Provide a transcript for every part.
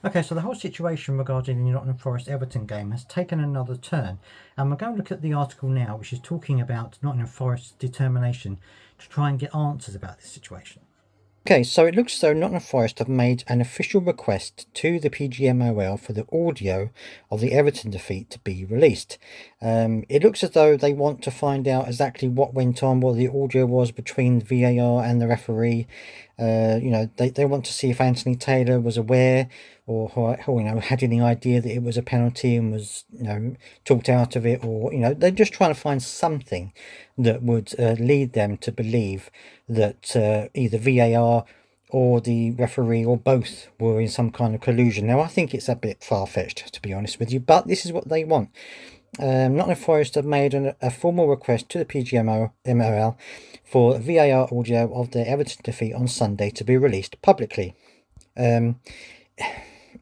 Okay, so the whole situation regarding the Nottingham Forest Everton game has taken another turn, and we're going to look at the article now, which is talking about Nottingham Forest's determination to try and get answers about this situation. Okay, so it looks as though Nottingham Forest have made an official request to the PGMOL for the audio of the Everton defeat to be released. It looks as though they want to find out exactly what went on, what the audio was between VAR and the referee. They want to see if Anthony Taylor was aware or had any idea that it was a penalty and was talked out of it, or they're just trying to find something that would lead them to believe that either VAR or the referee or both were in some kind of collusion. Now, I think it's a bit far-fetched, to be honest with you, but this is what they want. Nottingham Forest have made a formal request to the PGMOL for VAR audio of the Everton defeat on Sunday to be released publicly.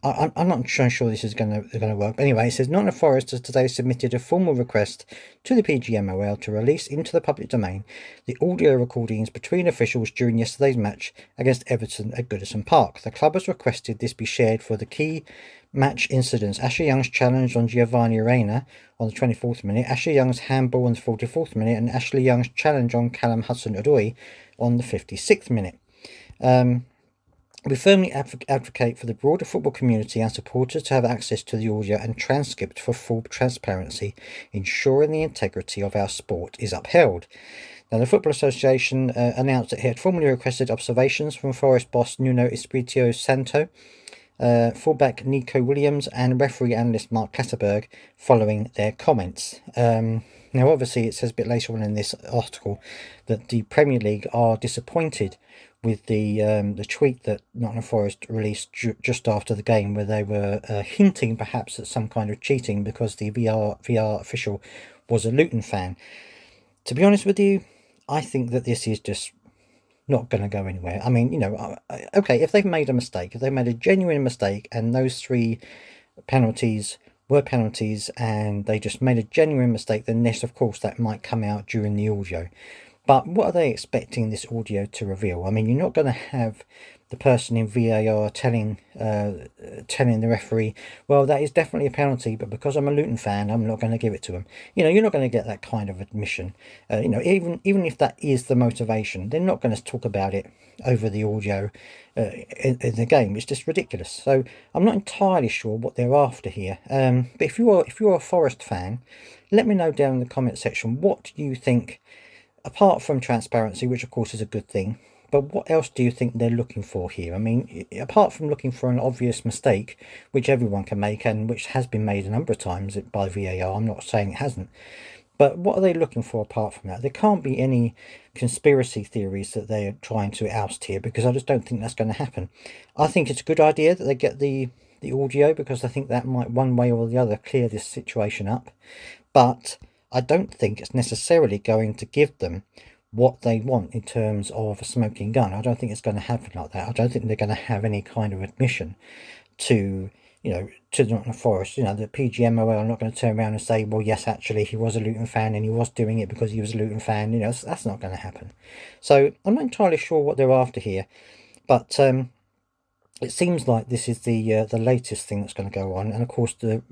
I'm not sure this is going to work. But anyway, it says Nottingham Forest has today submitted a formal request to the PGMOL to release into the public domain the audio recordings between officials during yesterday's match against Everton at Goodison Park. The club has requested this be shared for the key match incidents: Ashley Young's challenge on Giovanni Reina on the 24th minute, Ashley Young's handball on the 44th minute, and Ashley Young's challenge on Callum Hudson-Odoi on the 56th minute. We firmly advocate for the broader football community and supporters to have access to the audio and transcript for full transparency, ensuring the integrity of our sport is upheld. Now, the Football Association announced that it had formally requested observations from Forest boss Nuno Espirito Santo, fullback Nico Williams, and referee analyst Mark Clatterberg following their comments. Now, obviously, it says a bit later on in this article that the Premier League are disappointed with the tweet that Nottingham Forest released just after the game, where they were hinting perhaps at some kind of cheating because the VR official was a Luton fan. To be honest with you, I think that this is just not going to go anywhere. I mean, okay, if they've made a mistake, if they've made a genuine mistake, and those three penalties were penalties, and they just made a genuine mistake, then yes, of course, that might come out during the audio. But what are they expecting this audio to reveal? I mean, you're not going to have the person in VAR telling the referee, well, that is definitely a penalty, but because I'm a Luton fan, I'm not going to give it to him. You're not going to get that kind of admission. Even if that is the motivation, they're not going to talk about it over the audio in the game. It's just ridiculous. So I'm not entirely sure what they're after here. But if you're a Forest fan, let me know down in the comment section, what do you think? Apart from transparency, which of course is a good thing, but what else do you think they're looking for here? I mean, apart from looking for an obvious mistake, which everyone can make and which has been made a number of times by VAR, I'm not saying it hasn't, but what are they looking for apart from that? There can't be any conspiracy theories that they're trying to oust here, because I just don't think that's going to happen. I think it's a good idea that they get the audio, because I think that might one way or the other clear this situation up, but I don't think it's necessarily going to give them what they want in terms of a smoking gun. I don't think it's going to happen like that. I don't think they're going to have any kind of admission to to Nottingham Forest. The PGMOL are not going to turn around and say, well, yes, actually, he was a Luton fan and he was doing it because he was a Luton fan. That's not going to happen. So I'm not entirely sure what they're after here, but it seems like this is the latest thing that's going to go on. And of course, the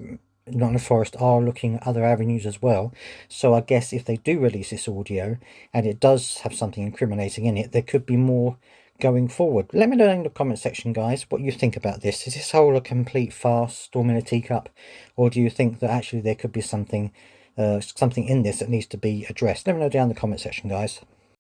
Nottingham Forest are looking at other avenues as well. So I guess if they do release this audio and it does have something incriminating in it, there could be more going forward. Let me know in the comment section, guys, what you think about this. Is this whole a complete farce, storm in a teacup, or do you think that actually there could be something in this that needs to be addressed? Let me know down in the comment section, guys.